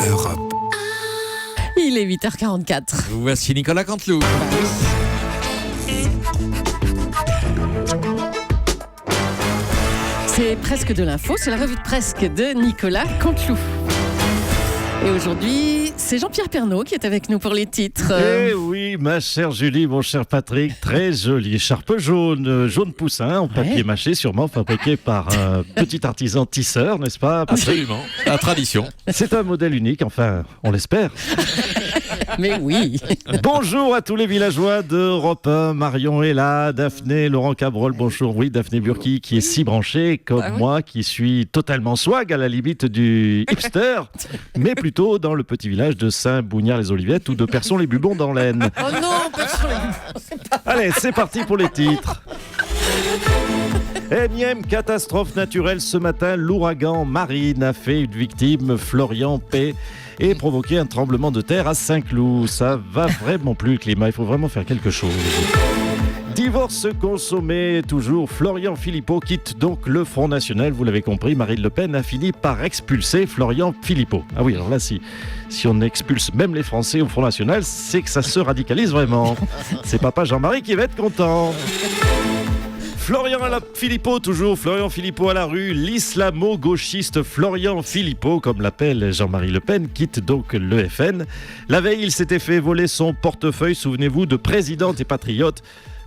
Europe. Il est 8h44. Voici Nicolas Canteloup. C'est presque de l'info, c'est la revue de presque de Nicolas Canteloup. Et aujourd'hui, c'est Jean-Pierre Pernaut qui est avec nous pour les titres. Eh oui, ma chère Julie, mon cher Patrick, très jolie écharpe jaune poussin en papier mâché, sûrement fabriqué par un petit artisan tisseur, n'est-ce pas, Patrick? Absolument, la tradition. C'est un modèle unique, enfin, on l'espère. Mais oui. Bonjour à tous les villageois d'Europe 1. Marion est là, Daphné, Laurent Cabrol, bonjour. Oui, Daphné Burki qui est si branchée comme moi, qui suis totalement swag à la limite du hipster, mais plutôt dans le petit village de Saint-Bouniard-les-Oliviettes ou de Persson-les-Bubons dans l'Aisne. Oh non, Persson-les-Bubons. Allez, c'est parti pour les titres. Énième catastrophe naturelle ce matin, l'ouragan Marine a fait une victime, Florian P, et provoqué un tremblement de terre à Saint-Cloud. Ça va vraiment plus le climat, il faut vraiment faire quelque chose. Divorce consommé, toujours. Florian Philippot quitte donc le Front National. Vous l'avez compris, Marine Le Pen a fini par expulser Florian Philippot. Ah oui, alors là, si on expulse même les Français au Front National, c'est que ça se radicalise vraiment. C'est papa Jean-Marie qui va être content. Florian Philippot, toujours Florian Philippot à la rue, l'islamo-gauchiste Florian Philippot, comme l'appelle Jean-Marie Le Pen, quitte donc le FN. La veille, il s'était fait voler son portefeuille, souvenez-vous, de présidente et patriote.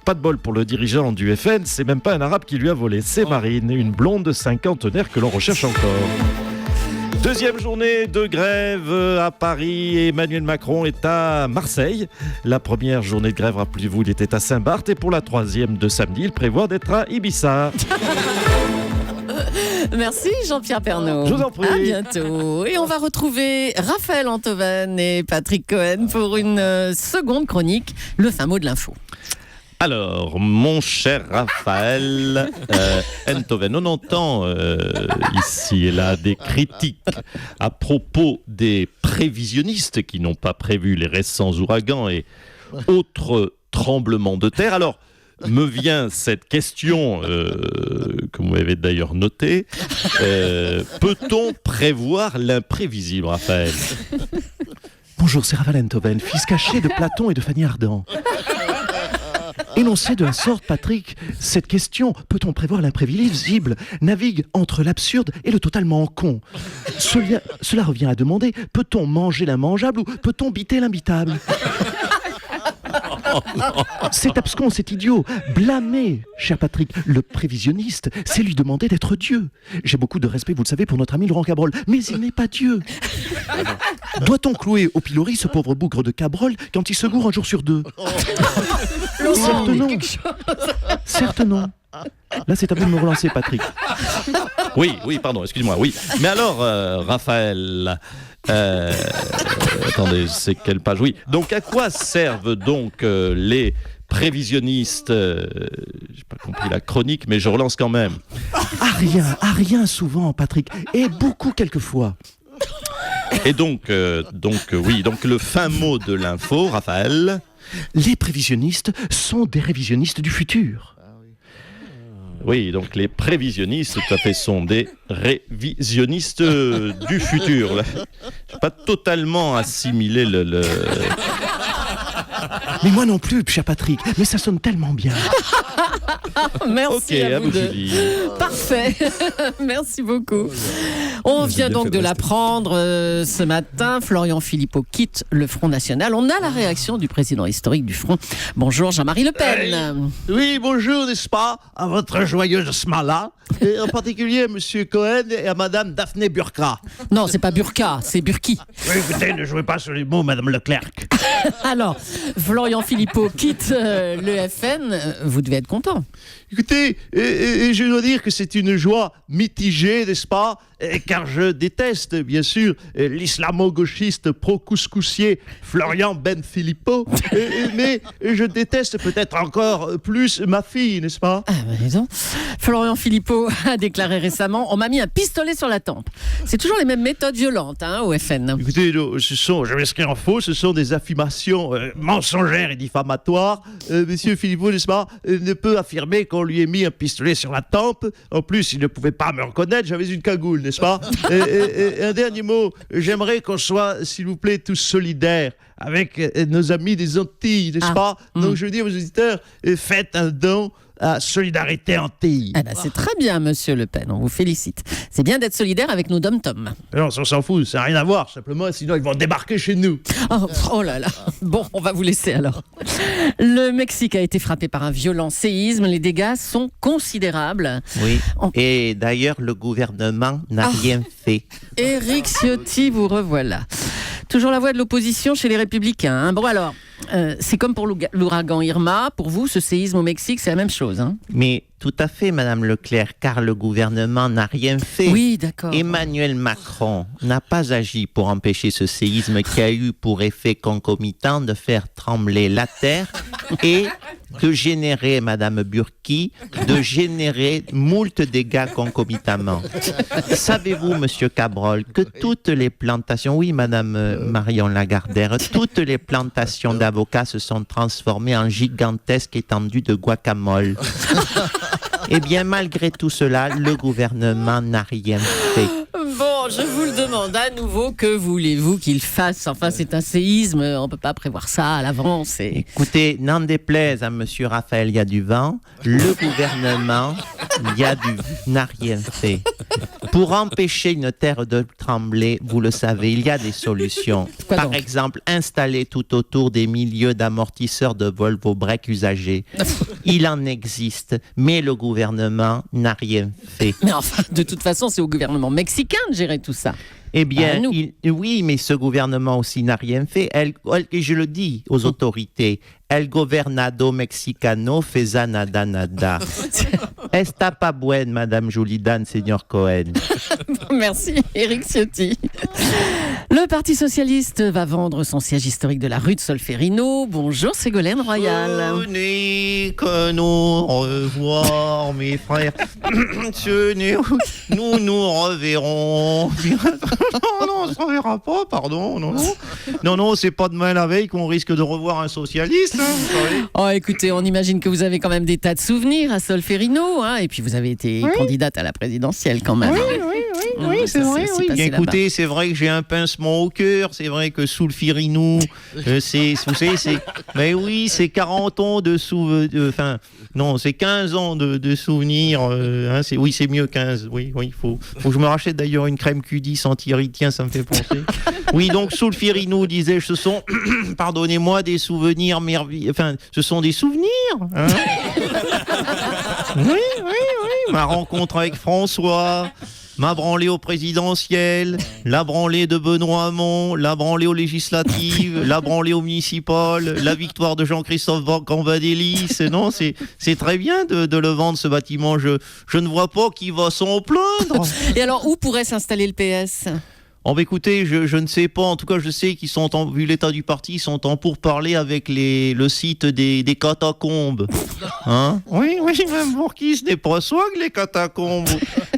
Pas de bol pour le dirigeant du FN, c'est même pas un arabe qui lui a volé, c'est Marine, une blonde cinquantenaire que l'on recherche encore. Deuxième journée de grève à Paris, Emmanuel Macron est à Marseille. La première journée de grève, rappelez-vous, il était à Saint-Barth, et pour la troisième de samedi, il prévoit d'être à Ibiza. Merci Jean-Pierre Pernaut. Je vous en prie. À bientôt. Et on va retrouver Raphaël Antoven et Patrick Cohen pour une seconde chronique, le fin mot de l'info. Alors, mon cher Raphaël Enthoven, on entend ici et là des critiques à propos des prévisionnistes qui n'ont pas prévu les récents ouragans et autres tremblements de terre. Alors, me vient cette question, que vous avez d'ailleurs notée, peut-on prévoir l'imprévisible, Raphaël? Bonjour, c'est Raphaël Enthoven, fils caché de Platon et de Fanny Ardant. Énoncé de la sorte, Patrick, cette question, peut-on prévoir l'imprévisible, navigue entre l'absurde et le totalement con. Cela revient à demander, peut-on manger l'immangeable ou peut-on biter l'imbitable? C'est abscon, c'est idiot. Blâmer, cher Patrick, le prévisionniste, c'est lui demander d'être Dieu. J'ai beaucoup de respect, vous le savez, pour notre ami Laurent Cabrol, mais il n'est pas Dieu. Doit-on clouer au pilori ce pauvre bougre de Cabrol quand il se gourre un jour sur deux? Certes non. Certes non. Là, c'est à vous de me relancer, Patrick. Oui, pardon, excuse-moi, oui. Mais alors, Raphaël, attendez, c'est quelle page? Oui. Donc, à quoi servent donc les prévisionnistes? J'ai pas compris la chronique, mais je relance quand même. À rien souvent, Patrick, et beaucoup quelquefois. Et donc le fin mot de l'info, Raphaël. Les prévisionnistes sont des révisionnistes du futur. Oui, donc les prévisionnistes, tout à fait, sont des révisionnistes du futur. Je n'ai pas totalement assimilé le... Mais moi non plus, cher Patrick, mais ça sonne tellement bien. Merci à vous deux. Julie. Parfait. Merci beaucoup. On vient donc de l'apprendre ce matin. Florian Philippot quitte le Front National. On a la réaction du président historique du Front. Bonjour Jean-Marie Le Pen. Oui, bonjour, n'est-ce pas, à votre joyeuse smala, et en particulier à Monsieur Cohen et à Madame Daphné Burka. Non, c'est pas Burka, c'est Burki. Oui, écoutez, ne jouez pas sur les mots, Madame Leclerc. Alors, Florian Philippot quitte le FN. Vous devez être content. Écoutez, je dois dire que c'est une joie mitigée, n'est-ce pas, car je déteste, bien sûr, l'islamo-gauchiste pro-couscoussier Florian Ben Philippot, mais je déteste peut-être encore plus ma fille, n'est-ce pas? Ah, bah, dis donc. Florian Philippot a déclaré récemment « On m'a mis un pistolet sur la tempe ». C'est toujours les mêmes méthodes violentes au FN. Écoutez, je m'inscris en faux, ce sont des affirmations mensongères. mensongère et diffamatoire. Monsieur Philippot, n'est-ce pas, ne peut affirmer qu'on lui ait mis un pistolet sur la tempe. En plus, il ne pouvait pas me reconnaître, j'avais une cagoule, n'est-ce pas? Et un dernier mot, j'aimerais qu'on soit, s'il vous plaît, tous solidaires avec nos amis des Antilles, n'est-ce pas? Donc je veux dire aux auditeurs, faites un don à Solidarité Antilles. Eh ben, c'est très bien, monsieur Le Pen, on vous félicite. C'est bien d'être solidaire avec nos dom-toms. Non, on s'en fout, ça n'a rien à voir, simplement, sinon ils vont débarquer chez nous. Oh là là. Bon, on va vous laisser alors. Le Mexique a été frappé par un violent séisme. Les dégâts sont considérables. Oui. Et d'ailleurs, le gouvernement n'a rien fait. Éric Ciotti, vous revoilà. Toujours la voix de l'opposition chez les Républicains. Hein. Bon alors, c'est comme pour l'ouragan Irma. Pour vous, ce séisme au Mexique, c'est la même chose. Hein. Mais tout à fait, Madame Leclerc, car le gouvernement n'a rien fait. Oui, d'accord. Emmanuel Macron n'a pas agi pour empêcher ce séisme qui a eu pour effet concomitant de faire trembler la terre et de générer, Madame Burki, de générer moult dégâts concomitamment. Savez-vous, Monsieur Cabrol, que toutes les plantations, oui, Madame Marion Lagardère, toutes les plantations d'avocats se sont transformées en gigantesques étendues de guacamole. Eh bien, malgré tout cela, le gouvernement n'a rien fait. Bon, je vous le demande à nouveau, que voulez-vous qu'il fasse? Enfin, c'est un séisme, on ne peut pas prévoir ça à l'avance. Écoutez, n'en déplaise à Monsieur Raphaël Yaduvant, le gouvernement n'a rien fait. Pour empêcher une terre de trembler, vous le savez, il y a des solutions. Par exemple, installer tout autour des milieux d'amortisseurs de Volvo break usagés. Il en existe, mais le gouvernement n'a rien fait. Mais enfin, de toute façon, c'est au gouvernement mexicain de gérer tout ça. Eh bien, oui, mais ce gouvernement aussi n'a rien fait. Et je le dis aux autorités, el gobernado mexicano feza nada nada. Esta pas buen, Madame Julidan, Seigneur Cohen. Merci, Éric Ciotti. Le Parti Socialiste va vendre son siège historique de la rue de Solferino. Bonjour, Ségolène Royal. Venez que nous revoir, mes frères. Nous nous reverrons. Non, on ne se reverra pas, pardon. Non, c'est pas demain la veille qu'on risque de revoir un socialiste. Hein, oh, écoutez, on imagine que vous avez quand même des tas de souvenirs à Solferino, hein, et puis vous avez été candidate à la présidentielle quand même. Oui, c'est vrai. Écoutez, c'est vrai que j'ai un pincement au cœur. C'est vrai que Solferino, c'est 40 ans de souvenirs. Enfin, non, c'est 15 ans de souvenirs. C'est mieux 15. Oui, il faut que je me rachète d'ailleurs une crème Q10 anti-irritien, ça me fait penser. Oui, donc Solferino, disais-je, ce sont, pardonnez-moi, des souvenirs merveilleux. Enfin, ce sont des souvenirs. Hein. Oui. Ma rencontre avec François. Ma branlée au présidentiel, la branlée de Benoît Hamon, la branlée aux législatives, la branlée aux municipales, la victoire de Jean-Christophe Cambadélis. Non, c'est très bien de le vendre, ce bâtiment. Je ne vois pas qui va s'en plaindre. Et alors, où pourrait s'installer le PS ? Écoutez, je ne sais pas. En tout cas, je sais qu'ils sont, vu l'état du parti, ils sont en pourparlers avec le site des catacombes. Hein? Oui, même pour qui ce n'est pas swag, les catacombes.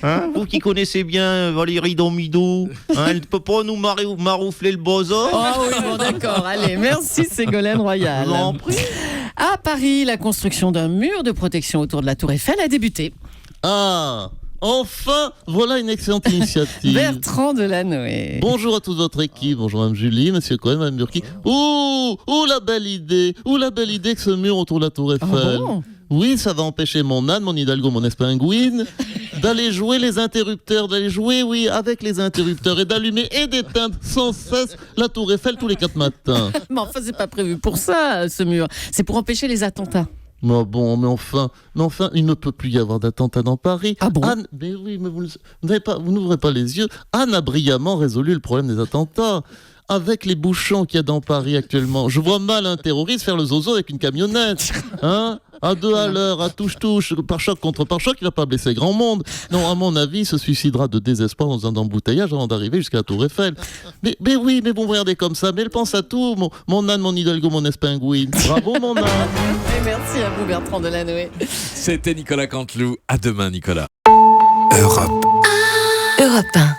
Hein? Vous qui connaissez bien Valérie Domido, elle ne peut pas nous maroufler le bazar. Oh oui, bon d'accord, allez, merci Ségolène Royal. Je vous en prie. À Paris, la construction d'un mur de protection autour de la Tour Eiffel a débuté. Ah, enfin, voilà une excellente initiative. Bertrand Delanoë. Bonjour à toute votre équipe, bonjour Mme Julie, Monsieur Cohen, Mme Burki. Ouh, la belle idée que ce mur autour de la Tour Eiffel. Oh bon. Oui, ça va empêcher mon âne, mon hidalgo, mon espingouine d'aller jouer les interrupteurs, avec les interrupteurs et d'allumer et d'éteindre sans cesse la Tour Eiffel tous les 4 matins. Mais enfin, c'est pas prévu pour ça, ce mur. C'est pour empêcher les attentats. Mais enfin, il ne peut plus y avoir d'attentats dans Paris. Ah bon ? Anne, mais oui, mais vous n'ouvrez pas les yeux. Anne a brillamment résolu le problème des attentats. Avec les bouchons qu'il y a dans Paris actuellement, je vois mal un terroriste faire le zozo avec une camionnette. Hein ? À 2 à l'heure, à touche-touche, pare-choc contre pare-choc, il va pas blesser grand monde. Non, à mon avis, il se suicidera de désespoir dans un embouteillage avant d'arriver jusqu'à la Tour Eiffel. Mais bon, regardez comme ça, mais elle pense à tout. Mon âne, mon hidalgo, mon espingouine. Bravo, mon âne. Et merci à vous, Bertrand Delanoë. C'était Nicolas Canteloup. À demain, Nicolas. Europe 1.